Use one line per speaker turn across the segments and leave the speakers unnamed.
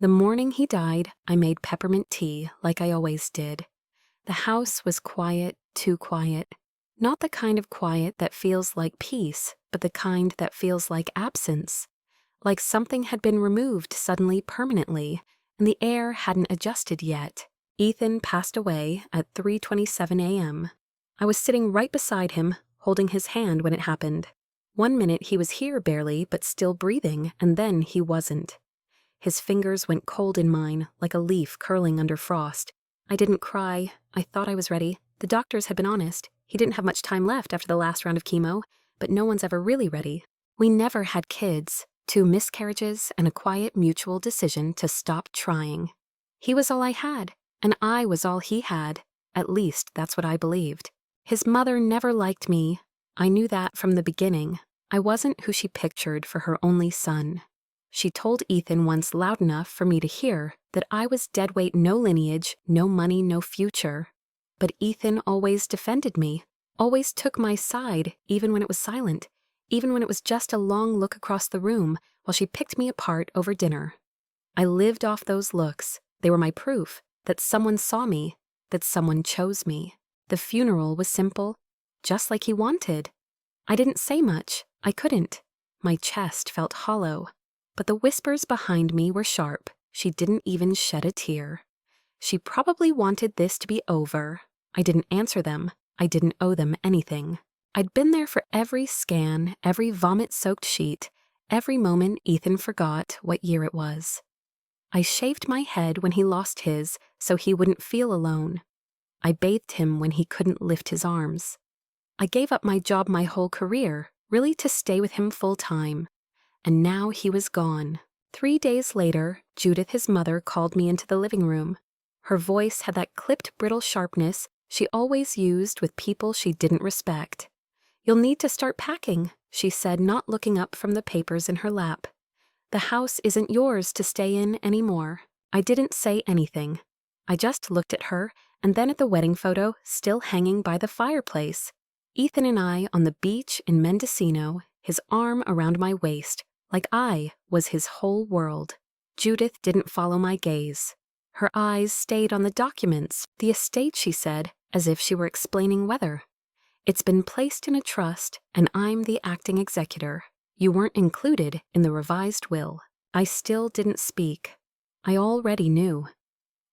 The morning he died, I made peppermint tea like I always did. The house was quiet, too quiet. Not the kind of quiet that feels like peace, but the kind that feels like absence. Like something had been removed suddenly permanently, and the air hadn't adjusted yet. Ethan passed away at 3:27 a.m. I was sitting right beside him, holding his hand when it happened. 1 minute he was here barely, but still breathing, and then he wasn't. His fingers went cold in mine, like a leaf curling under frost. I didn't cry. I thought I was ready. The doctors had been honest. He didn't have much time left after the last round of chemo, but no one's ever really ready. We never had kids. 2 miscarriages and a quiet mutual decision to stop trying. He was all I had, and I was all he had. At least that's what I believed. His mother never liked me. I knew that from the beginning. I wasn't who she pictured for her only son. She told Ethan once loud enough for me to hear that I was deadweight, no lineage, no money, no future. But Ethan always defended me, always took my side, even when it was silent, even when it was just a long look across the room while she picked me apart over dinner. I lived off those looks. They were my proof that someone saw me, that someone chose me. The funeral was simple, just like he wanted. I didn't say much. I couldn't. My chest felt hollow. But the whispers behind me were sharp. She didn't even shed a tear. She probably wanted this to be over. I didn't answer them. I didn't owe them anything. I'd been there for every scan, every vomit-soaked sheet, every moment Ethan forgot what year it was. I shaved my head when he lost his so he wouldn't feel alone. I bathed him when he couldn't lift his arms. I gave up my job my whole career, really to stay with him full-time. And now he was gone. 3 days later, Judith, his mother, called me into the living room. Her voice had that clipped, brittle sharpness she always used with people she didn't respect. "You'll need to start packing," she said, not looking up from the papers in her lap. "The house isn't yours to stay in anymore." I didn't say anything. I just looked at her, and then at the wedding photo still hanging by the fireplace. Ethan and I on the beach in Mendocino, his arm around my waist, like I was his whole world. Judith didn't follow my gaze. Her eyes stayed on the documents, the estate, she said, as if she were explaining weather. "It's been placed in a trust, and I'm the acting executor. You weren't included in the revised will." I still didn't speak. I already knew.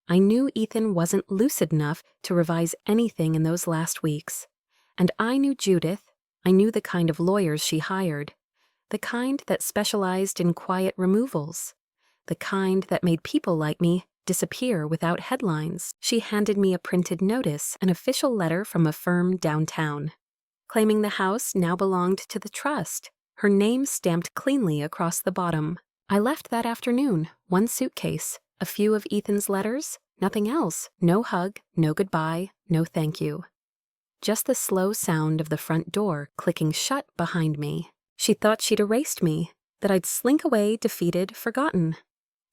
I knew Ethan wasn't lucid enough to revise anything in those last weeks. And I knew Judith. I knew the kind of lawyers she hired. The kind that specialized in quiet removals. The kind that made people like me disappear without headlines. She handed me a printed notice, an official letter from a firm downtown, claiming the house now belonged to the trust, her name stamped cleanly across the bottom. I left that afternoon, 1 suitcase, a few of Ethan's letters, nothing else, no hug, no goodbye, no thank you. Just the slow sound of the front door clicking shut behind me. She thought she'd erased me, that I'd slink away defeated, forgotten.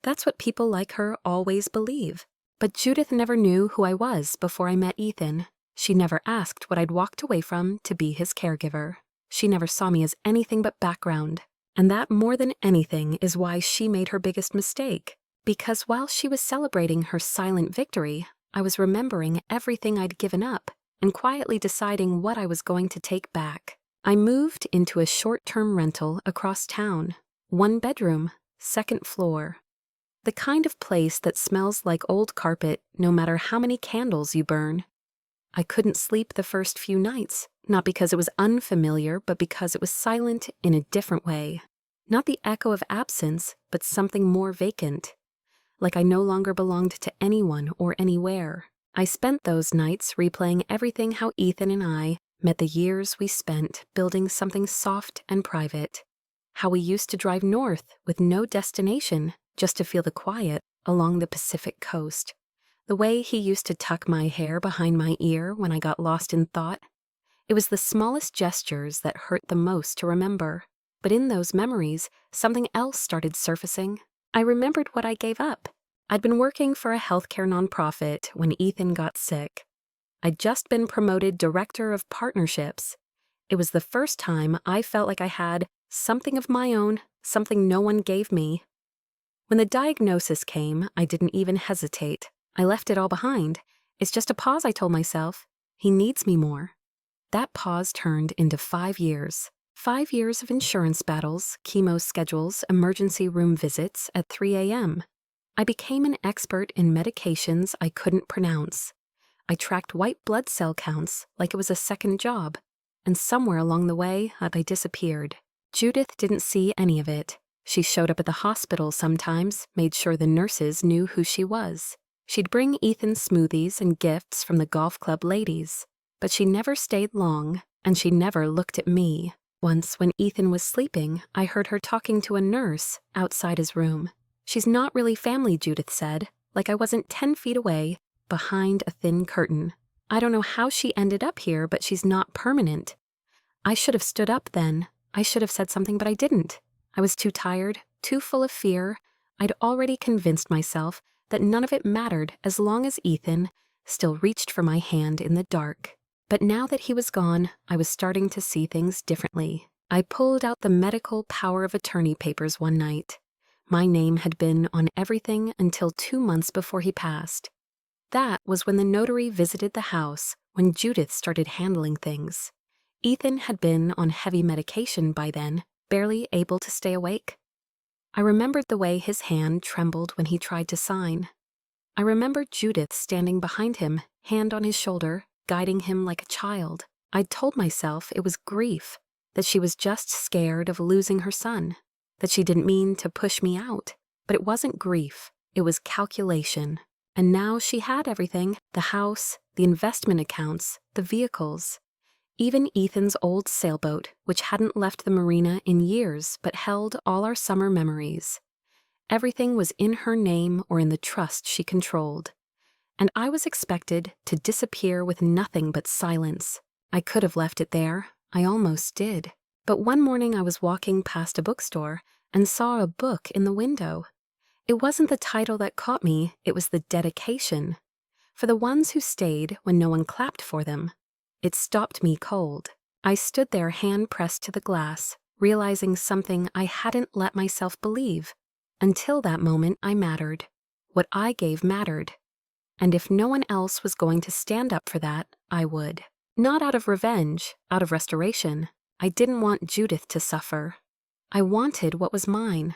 That's what people like her always believe. But Judith never knew who I was before I met Ethan. She never asked what I'd walked away from to be his caregiver. She never saw me as anything but background. And that, more than anything, is why she made her biggest mistake. Because while she was celebrating her silent victory, I was remembering everything I'd given up and quietly deciding what I was going to take back. I moved into a short-term rental across town. 1 bedroom, 2nd floor. The kind of place that smells like old carpet no matter how many candles you burn. I couldn't sleep the first few nights, not because it was unfamiliar, but because it was silent in a different way. Not the echo of absence, but something more vacant. Like I no longer belonged to anyone or anywhere. I spent those nights replaying everything how Ethan and I met, the years we spent building something soft and private. How we used to drive north with no destination, just to feel the quiet along the Pacific coast. The way he used to tuck my hair behind my ear when I got lost in thought. It was the smallest gestures that hurt the most to remember. But in those memories, something else started surfacing. I remembered what I gave up. I'd been working for a healthcare nonprofit when Ethan got sick. I'd just been promoted director of partnerships. It was the first time I felt like I had something of my own, something no one gave me. When the diagnosis came, I didn't even hesitate. I left it all behind. It's just a pause, I told myself. He needs me more. That pause turned into 5 years. 5 years of insurance battles, chemo schedules, emergency room visits at 3 a.m. I became an expert in medications I couldn't pronounce. I tracked white blood cell counts like it was a second job. And somewhere along the way, I disappeared. Judith didn't see any of it. She showed up at the hospital sometimes, made sure the nurses knew who she was. She'd bring Ethan smoothies and gifts from the golf club ladies. But she never stayed long, and she never looked at me. Once, when Ethan was sleeping, I heard her talking to a nurse outside his room. She's not really family, Judith said, like I wasn't 10 feet away, behind a thin curtain. I don't know how she ended up here, but she's not permanent. I should have stood up then. I should have said something, but I didn't. I was too tired, too full of fear. I'd already convinced myself that none of it mattered as long as Ethan still reached for my hand in the dark. But now that he was gone, I was starting to see things differently. I pulled out the medical power of attorney papers one night. My name had been on everything until 2 months before he passed. That was when the notary visited the house, when Judith started handling things. Ethan had been on heavy medication by then, barely able to stay awake. I remembered the way his hand trembled when he tried to sign. I remembered Judith standing behind him, hand on his shoulder, guiding him like a child. I'd told myself it was grief, that she was just scared of losing her son, that she didn't mean to push me out. But it wasn't grief, it was calculation. And now she had everything, the house, the investment accounts, the vehicles. Even Ethan's old sailboat, which hadn't left the marina in years but held all our summer memories. Everything was in her name or in the trust she controlled. And I was expected to disappear with nothing but silence. I could have left it there. I almost did. But one morning I was walking past a bookstore and saw a book in the window. It wasn't the title that caught me, it was the dedication. For the ones who stayed when no one clapped for them. It stopped me cold. I stood there, hand pressed to the glass, realizing something I hadn't let myself believe. Until that moment, I mattered. What I gave mattered. And if no one else was going to stand up for that, I would. Not out of revenge, out of restoration. I didn't want Judith to suffer. I wanted what was mine.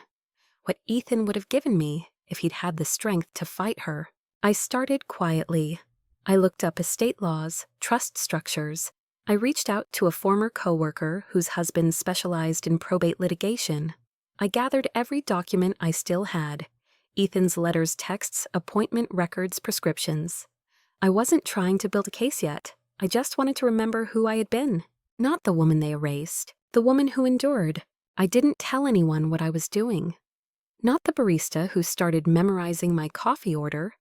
What Ethan would have given me if he'd had the strength to fight her. I started quietly. I looked up estate laws, trust structures. I reached out to a former coworker whose husband specialized in probate litigation. I gathered every document I still had. Ethan's letters, texts, appointment records, prescriptions. I wasn't trying to build a case yet. I just wanted to remember who I had been. Not the woman they erased. The woman who endured. I didn't tell anyone what I was doing. Not the barista who started memorizing my coffee order.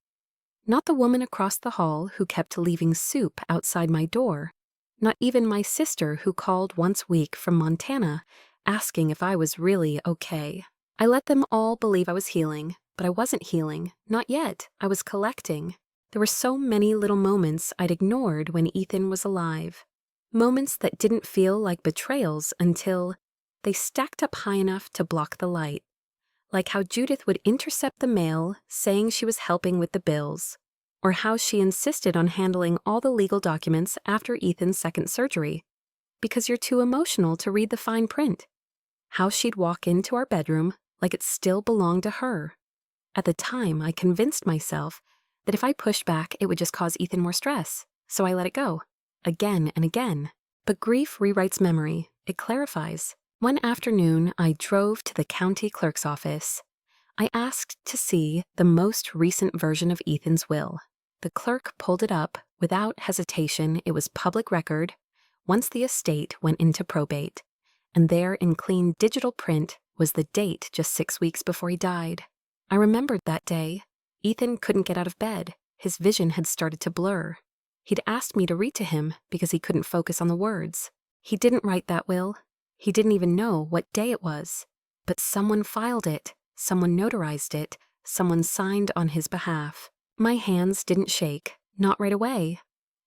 Not the woman across the hall who kept leaving soup outside my door. Not even my sister who called once a week from Montana, asking if I was really okay. I let them all believe I was healing, but I wasn't healing. Not yet. I was collecting. There were so many little moments I'd ignored when Ethan was alive. Moments that didn't feel like betrayals until they stacked up high enough to block the light. Like how Judith would intercept the mail saying she was helping with the bills, or how she insisted on handling all the legal documents after Ethan's second surgery, because you're too emotional to read the fine print. How she'd walk into our bedroom like it still belonged to her. At the time, I convinced myself that if I pushed back, it would just cause Ethan more stress, so I let it go, again and again. But grief rewrites memory. It clarifies. One afternoon, I drove to the county clerk's office. I asked to see the most recent version of Ethan's will. The clerk pulled it up. Without hesitation, it was public record, once the estate went into probate. And there in clean digital print was the date just 6 weeks before he died. I remembered that day. Ethan couldn't get out of bed. His vision had started to blur. He'd asked me to read to him because he couldn't focus on the words. He didn't write that will. He didn't even know what day it was. But someone filed it, someone notarized it, someone signed on his behalf. My hands didn't shake, not right away.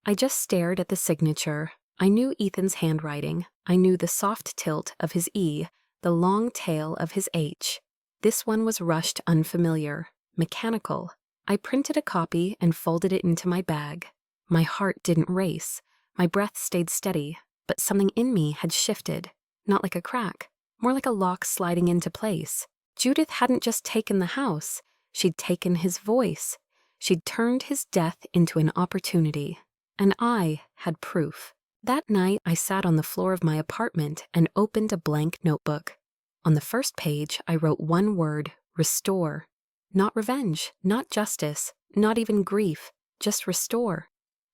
I just stared at the signature. I knew Ethan's handwriting. I knew the soft tilt of his E, the long tail of his H. This one was rushed, unfamiliar, mechanical. I printed a copy and folded it into my bag. My heart didn't race. My breath stayed steady, but something in me had shifted. Not like a crack, more like a lock sliding into place. Judith hadn't just taken the house, she'd taken his voice. She'd turned his death into an opportunity. And I had proof. That night, I sat on the floor of my apartment and opened a blank notebook. On the first page, I wrote one word: restore. Not revenge, not justice, not even grief, just restore.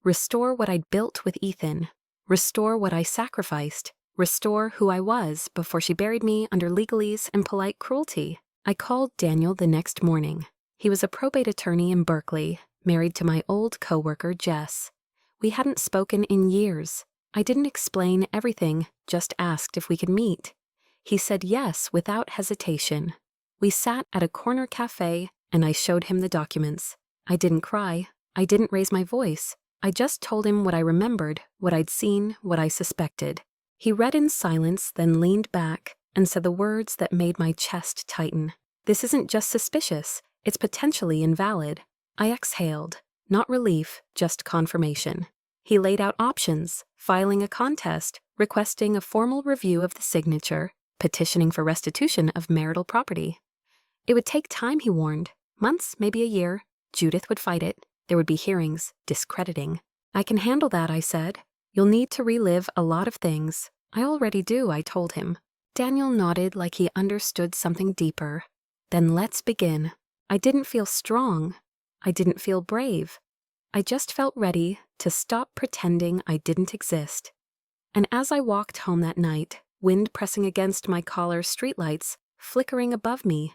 Restore what I'd built with Ethan. Restore what I sacrificed. Restore who I was before she buried me under legalese and polite cruelty. I called Daniel the next morning. He was a probate attorney in Berkeley, married to my old coworker, Jess. We hadn't spoken in years. I didn't explain everything, just asked if we could meet. He said yes without hesitation. We sat at a corner cafe, and I showed him the documents. I didn't cry. I didn't raise my voice. I just told him what I remembered, what I'd seen, what I suspected. He read in silence, then leaned back and said the words that made my chest tighten. This isn't just suspicious. It's potentially invalid. I exhaled. Not relief, just confirmation. He laid out options: filing a contest, requesting a formal review of the signature, petitioning for restitution of marital property. It would take time, he warned. Months, maybe a year. Judith would fight it. There would be hearings, discrediting. I can handle that, I said. You'll need to relive a lot of things. I already do, I told him. Daniel nodded like he understood something deeper. Then let's begin. I didn't feel strong. I didn't feel brave. I just felt ready to stop pretending I didn't exist. And as I walked home that night, wind pressing against my collar, streetlights flickering above me,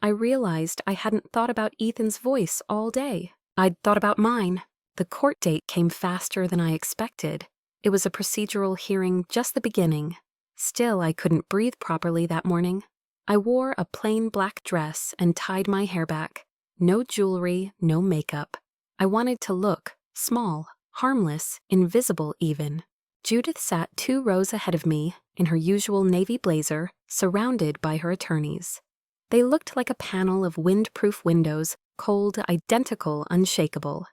I realized I hadn't thought about Ethan's voice all day. I'd thought about mine. The court date came faster than I expected. It was a procedural hearing, just the beginning. Still, I couldn't breathe properly that morning. I wore a plain black dress and tied my hair back. No jewelry, no makeup. I wanted to look small, harmless, invisible even. Judith sat 2 rows ahead of me in her usual navy blazer, surrounded by her attorneys. They looked like a panel of wind-proof windows, cold, identical, unshakable.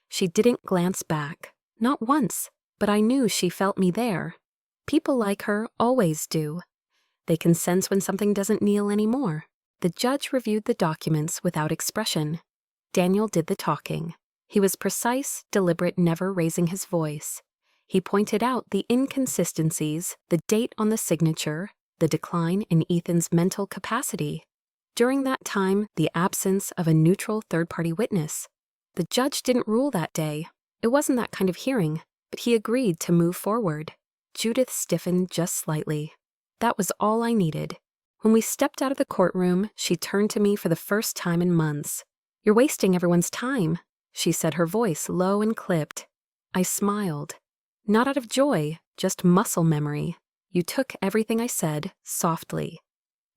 She didn't glance back, not once, but I knew she felt me there. People like her always do. They can sense when something doesn't kneel anymore. The judge reviewed the documents without expression. Daniel did the talking. He was precise, deliberate, never raising his voice. He pointed out the inconsistencies, the date on the signature, the decline in Ethan's mental capacity. During that time, the absence of a neutral third-party witness. The judge didn't rule that day. It wasn't that kind of hearing, but he agreed to move forward. Judith stiffened just slightly. That was all I needed. When we stepped out of the courtroom, she turned to me for the first time in months. "You're wasting everyone's time," she said, her voice low and clipped. I smiled. Not out of joy, just muscle memory. You took everything I said softly.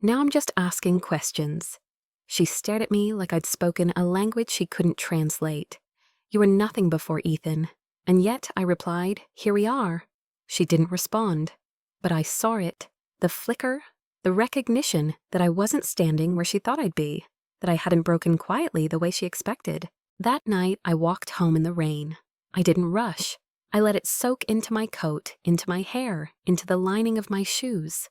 Now I'm just asking questions. She stared at me like I'd spoken a language she couldn't translate. You were nothing before Ethan. And yet, I replied, here we are. She didn't respond. But I saw it. The flicker, the recognition that I wasn't standing where she thought I'd be, that I hadn't broken quietly the way she expected. That night, I walked home in the rain. I didn't rush. I let it soak into my coat, into my hair, into the lining of my shoes.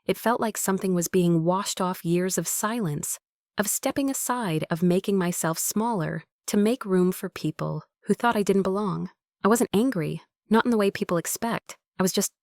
It felt like something was being washed off years of silence, of stepping aside, of making myself smaller, to make room for people who thought I didn't belong. I wasn't angry, not in the way people expect. I was just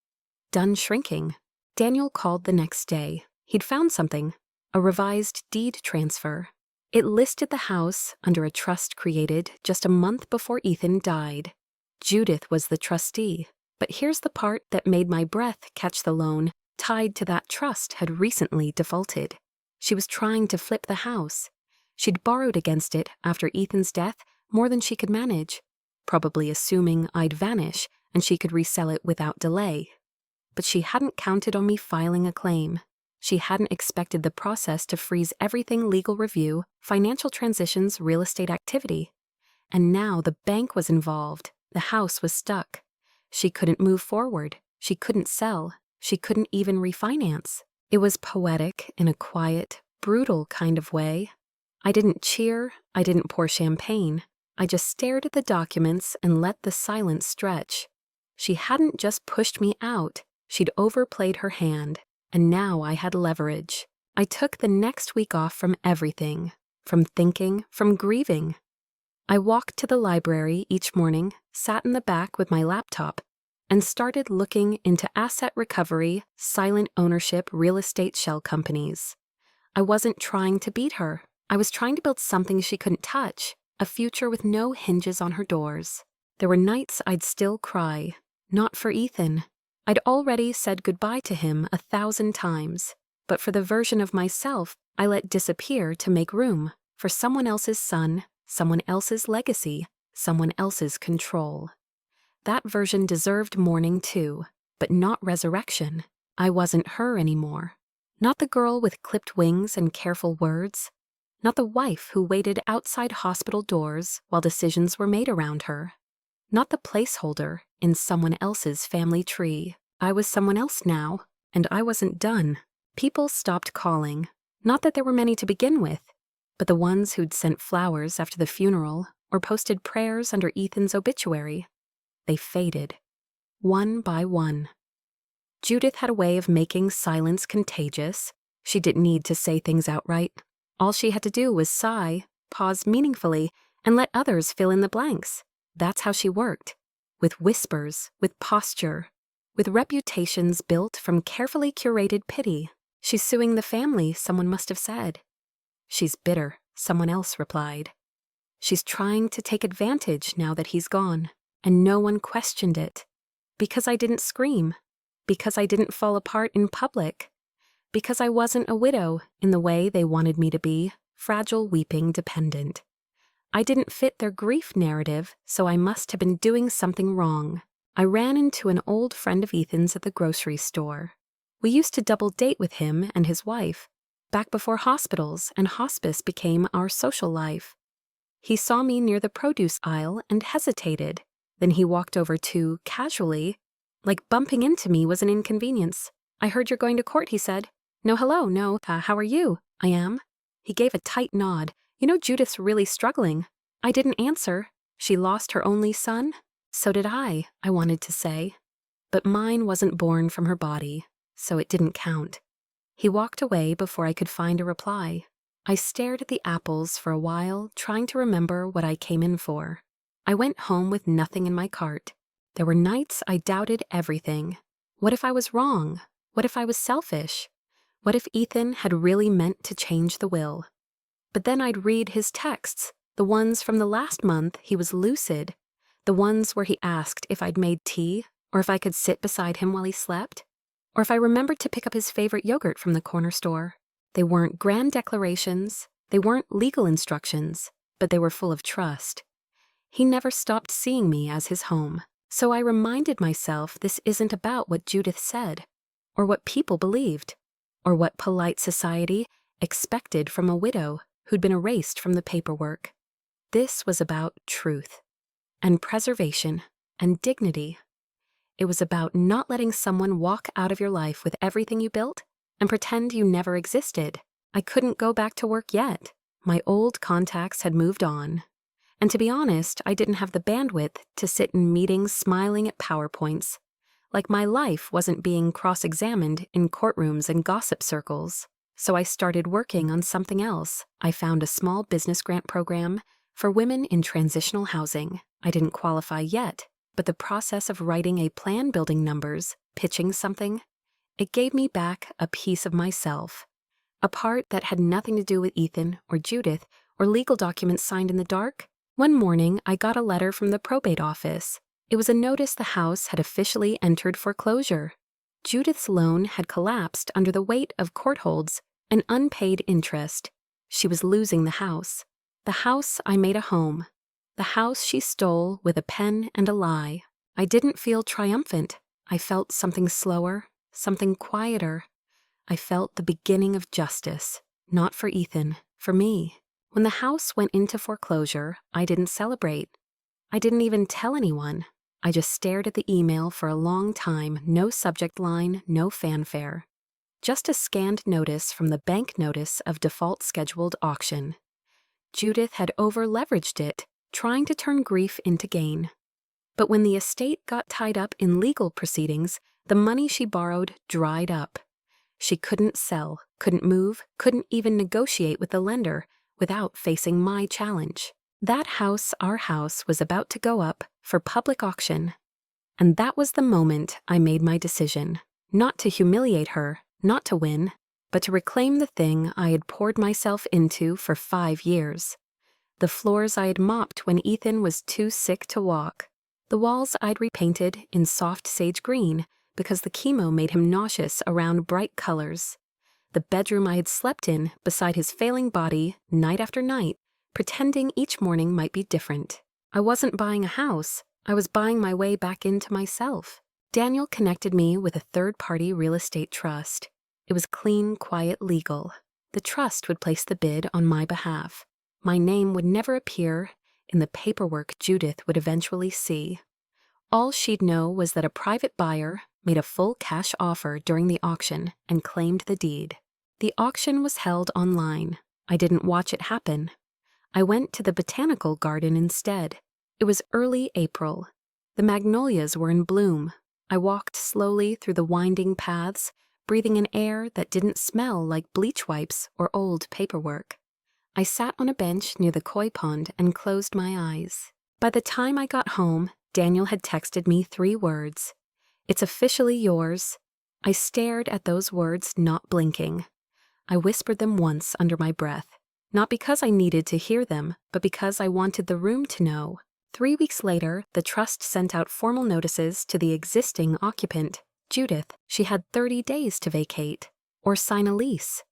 done shrinking. Daniel called the next day. He'd found something, a revised deed transfer. It listed the house under a trust created just a month before Ethan died. Judith was the trustee, but here's the part that made my breath catch. The loan tied to that trust had recently defaulted. She was trying to flip the house. She'd borrowed against it after Ethan's death more than she could manage, probably assuming I'd vanish and she could resell it without delay. But she hadn't counted on me filing a claim. She hadn't expected the process to freeze everything: legal review, financial transitions, real estate activity. And now the bank was involved. The house was stuck. She couldn't move forward. She couldn't sell. She couldn't even refinance. It was poetic in a quiet, brutal kind of way. I didn't cheer, I didn't pour champagne. I just stared at the documents and let the silence stretch. She hadn't just pushed me out, she'd overplayed her hand, and now I had leverage. I took the next week off from everything, from thinking, from grieving. I walked to the library each morning, sat in the back with my laptop, and started looking into asset recovery, silent ownership real estate shell companies. I wasn't trying to beat her. I was trying to build something she couldn't touch, a future with no hinges on her doors. There were nights I'd still cry, not for Ethan. I'd already said goodbye to him 1,000 times, but for the version of myself I let disappear to make room for someone else's son, someone else's legacy, someone else's control. That version deserved mourning too, but not resurrection. I wasn't her anymore. Not the girl with clipped wings and careful words. Not the wife who waited outside hospital doors while decisions were made around her. Not the placeholder in someone else's family tree. I was someone else now, and I wasn't done. People stopped calling. Not that there were many to begin with, but the ones who'd sent flowers after the funeral or posted prayers under Ethan's obituary. They faded, one by one. Judith had a way of making silence contagious. She didn't need to say things outright. All she had to do was sigh, pause meaningfully, and let others fill in the blanks. That's how she worked. With whispers, with posture, with reputations built from carefully curated pity. She's suing the family, someone must have said. She's bitter, someone else replied. She's trying to take advantage now that he's gone, and no one questioned it. Because I didn't scream. Because I didn't fall apart in public. Because I wasn't a widow in the way they wanted me to be, fragile, weeping, dependent. I didn't fit their grief narrative, so I must have been doing something wrong. I ran into an old friend of Ethan's at the grocery store. We used to double date with him and his wife, back before hospitals and hospice became our social life. He saw me near the produce aisle and hesitated. Then he walked over to, casually, like bumping into me was an inconvenience. "I heard you're going to court," he said. "No, hello, no, how are you?" "I am." He gave a tight nod. "You know Judith's really struggling." I didn't answer. She lost her only son? So did I wanted to say. But mine wasn't born from her body, so it didn't count. He walked away before I could find a reply. I stared at the apples for a while, trying to remember what I came in for. I went home with nothing in my cart. There were nights I doubted everything. What if I was wrong? What if I was selfish? What if Ethan had really meant to change the will? But then I'd read his texts, the ones from the last month he was lucid, the ones where he asked if I'd made tea, or if I could sit beside him while he slept, or if I remembered to pick up his favorite yogurt from the corner store. They weren't grand declarations, they weren't legal instructions, but they were full of trust. He never stopped seeing me as his home, so I reminded myself this isn't about what Judith said, or what people believed, or what polite society expected from a widow who'd been erased from the paperwork. This was about truth, and preservation, and dignity. It was about not letting someone walk out of your life with everything you built and pretend you never existed. I couldn't go back to work yet. My old contacts had moved on. And to be honest, I didn't have the bandwidth to sit in meetings smiling at PowerPoints. Like my life wasn't being cross-examined in courtrooms and gossip circles. So I started working on something else. I found a small business grant program for women in transitional housing. I didn't qualify yet, but the process of writing a plan, building numbers, pitching something, it gave me back a piece of myself. A part that had nothing to do with Ethan or Judith or legal documents signed in the dark. One morning, I got a letter from the probate office. It was a notice the house had officially entered foreclosure. Judith's loan had collapsed under the weight of court holds and unpaid interest. She was losing the house. The house I made a home. The house she stole with a pen and a lie. I didn't feel triumphant. I felt something slower, something quieter. I felt the beginning of justice, not for Ethan, for me. When the house went into foreclosure, I didn't celebrate. I didn't even tell anyone. I just stared at the email for a long time, no subject line, no fanfare. just a scanned notice from the bank notice of default scheduled auction. Judith had over-leveraged it, trying to turn grief into gain. But when the estate got tied up in legal proceedings, the money she borrowed dried up. She couldn't sell, couldn't move, couldn't even negotiate with the lender without facing my challenge. That house, our house, was about to go up for public auction. And that was the moment I made my decision. Not to humiliate her, not to win, but to reclaim the thing I had poured myself into for 5 years. The floors I had mopped when Ethan was too sick to walk. The walls I'd repainted in soft sage green because the chemo made him nauseous around bright colors. The bedroom I had slept in beside his failing body night after night, pretending each morning might be different. I wasn't buying a house, I was buying my way back into myself. Daniel connected me with a third-party real estate trust. It was clean, quiet, legal. The trust would place the bid on my behalf. My name would never appear in the paperwork Judith would eventually see. All she'd know was that a private buyer made a full cash offer during the auction and claimed the deed. The auction was held online. I didn't watch it happen. I went to the botanical garden instead. It was early April. The magnolias were in bloom. I walked slowly through the winding paths, breathing an air that didn't smell like bleach wipes or old paperwork. I sat on a bench near the koi pond and closed my eyes. By the time I got home, Daniel had texted me 3 words. "It's officially yours." I stared at those words, not blinking. I whispered them once under my breath, not because I needed to hear them, but because I wanted the room to know. 3 weeks later, the trust sent out formal notices to the existing occupant, Judith. She had 30 days to vacate or sign a lease.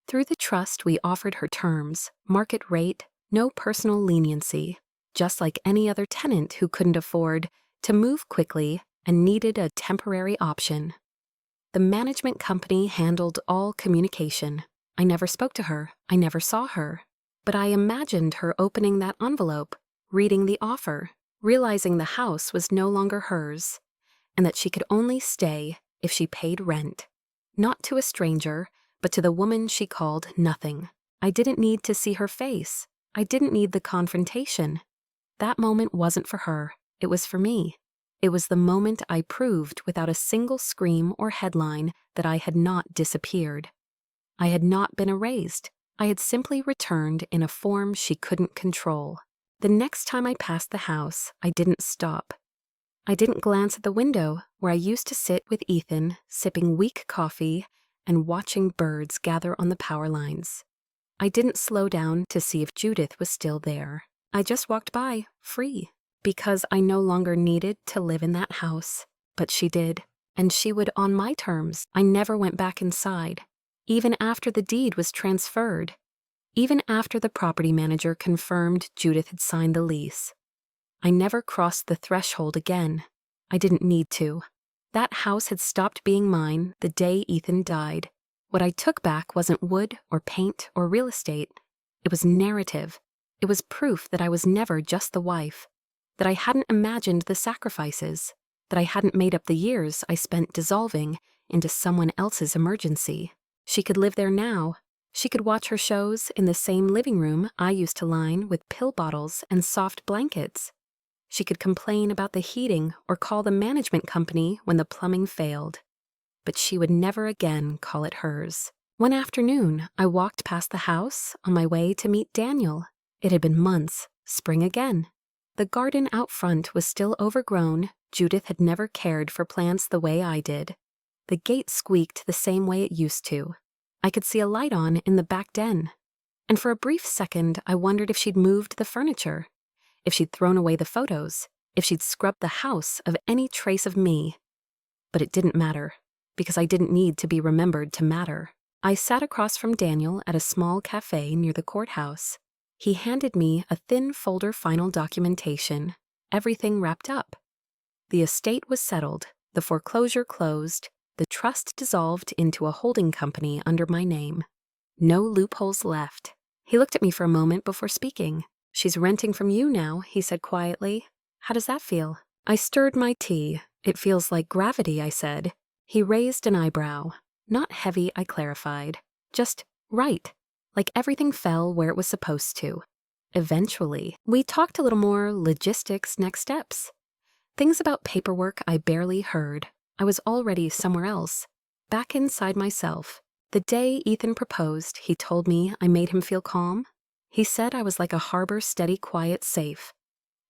Through the trust, we offered her terms, market rate, no personal leniency, just like any other tenant who couldn't afford to move quickly and needed a temporary option. The management company handled all communication. I never spoke to her, I never saw her, but I imagined her opening that envelope, reading the offer, realizing the house was no longer hers, and that she could only stay if she paid rent. Not to a stranger, but to the woman she called nothing. I didn't need to see her face. I didn't need the confrontation. That moment wasn't for her. It was for me. It was the moment I proved without a single scream or headline that I had not disappeared. I had not been erased. I had simply returned in a form she couldn't control. The next time I passed the house, I didn't stop. I didn't glance at the window where I used to sit with Ethan, sipping weak coffee and watching birds gather on the power lines. I didn't slow down to see if Judith was still there. I just walked by, free, because I no longer needed to live in that house. But she did, and she would on my terms. I never went back inside, even after the deed was transferred, even after the property manager confirmed Judith had signed the lease. I never crossed the threshold again. I didn't need to. That house had stopped being mine the day Ethan died. What I took back wasn't wood or paint or real estate. It was narrative. It was proof that I was never just the wife, that I hadn't imagined the sacrifices, that I hadn't made up the years I spent dissolving into someone else's emergency. She could live there now. She could watch her shows in the same living room I used to line with pill bottles and soft blankets. She could complain about the heating or call the management company when the plumbing failed. But she would never again call it hers. One afternoon, I walked past the house on my way to meet Daniel. It had been months, spring again. The garden out front was still overgrown. Judith had never cared for plants the way I did. The gate squeaked the same way it used to. I could see a light on in the back den. And for a brief second, I wondered if she'd moved the furniture, if she'd thrown away the photos, if she'd scrubbed the house of any trace of me. But it didn't matter, because I didn't need to be remembered to matter. I sat across from Daniel at a small cafe near the courthouse. He handed me a thin folder final documentation, everything wrapped up. The estate was settled, the foreclosure closed, the trust dissolved into a holding company under my name. No loopholes left. He looked at me for a moment before speaking. "She's renting from you now," he said quietly. "How does that feel?" I stirred my tea. "It feels like gravity," I said. He raised an eyebrow. Not heavy, I clarified. Just right. Like everything fell where it was supposed to. Eventually, we talked a little more logistics, next steps. Things about paperwork I barely heard. I was already somewhere else, back inside myself. The day Ethan proposed, he told me I made him feel calm. He said I was like a harbor steady, quiet, safe.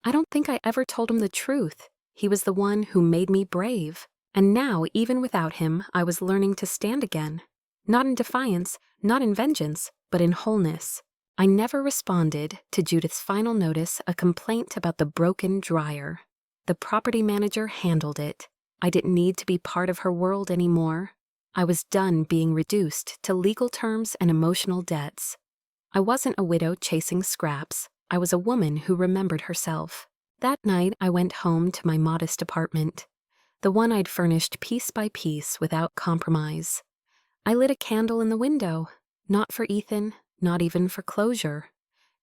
I don't think I ever told him the truth. He was the one who made me brave. And now, even without him, I was learning to stand again. Not in defiance, not in vengeance, but in wholeness. I never responded to Judith's final notice, a complaint about the broken dryer. The property manager handled it. I didn't need to be part of her world anymore. I was done being reduced to legal terms and emotional debts. I wasn't a widow chasing scraps. I was a woman who remembered herself. That night, I went home to my modest apartment, the one I'd furnished piece by piece without compromise. I lit a candle in the window, not for Ethan, not even for closure,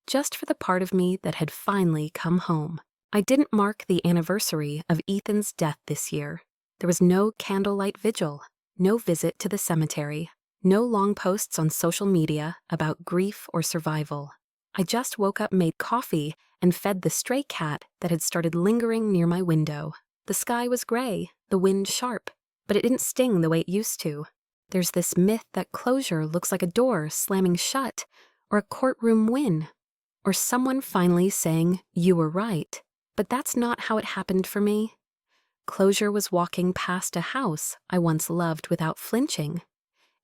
just for the part of me that had finally come home. I didn't mark the anniversary of Ethan's death this year. There was no candlelight vigil, no visit to the cemetery, no long posts on social media about grief or survival. I just woke up, made coffee, and fed the stray cat that had started lingering near my window. The sky was gray, the wind sharp, but it didn't sting the way it used to. There's this myth that closure looks like a door slamming shut, or a courtroom win, or someone finally saying, "You were right." But that's not how it happened for me. Closure was walking past a house I once loved without flinching.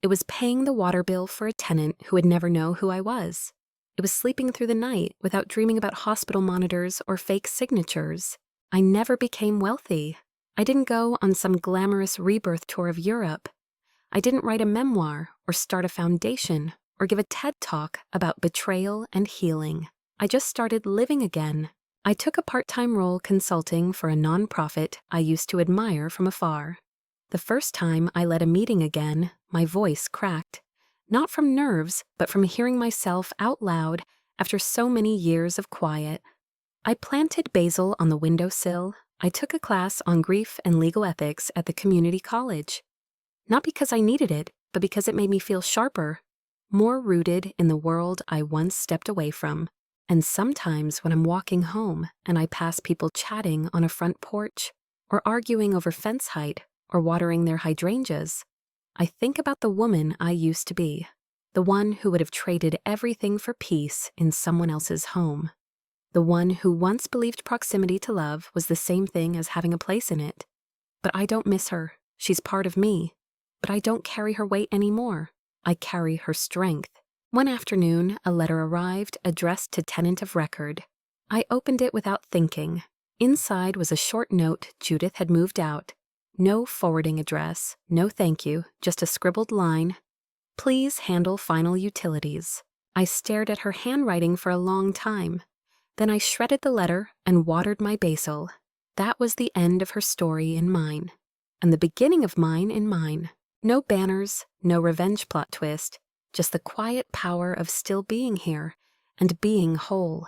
It was paying the water bill for a tenant who would never know who I was. It was sleeping through the night without dreaming about hospital monitors or fake signatures. I never became wealthy. I didn't go on some glamorous rebirth tour of Europe. I didn't write a memoir or start a foundation or give a TED Talk about betrayal and healing. I just started living again. I took a part-time role consulting for a nonprofit I used to admire from afar. The first time I led a meeting again, my voice cracked. Not from nerves, but from hearing myself out loud after so many years of quiet. I planted basil on the windowsill. I took a class on grief and legal ethics at the community college. Not because I needed it, but because it made me feel sharper, more rooted in the world I once stepped away from. And sometimes when I'm walking home and I pass people chatting on a front porch, or arguing over fence height, or watering their hydrangeas, I think about the woman I used to be, the one who would have traded everything for peace in someone else's home, the one who once believed proximity to love was the same thing as having a place in it. But I don't miss her. She's part of me. But I don't carry her weight anymore. I carry her strength. One afternoon, a letter arrived addressed to tenant of record. I opened it without thinking. Inside was a short note Judith had moved out. No forwarding address, no thank you, just a scribbled line. "Please handle final utilities." I stared at her handwriting for a long time. Then I shredded the letter and watered my basil. That was the end of her story in mine, and the beginning of mine in mine. No banners, no revenge plot twist, just the quiet power of still being here and being whole.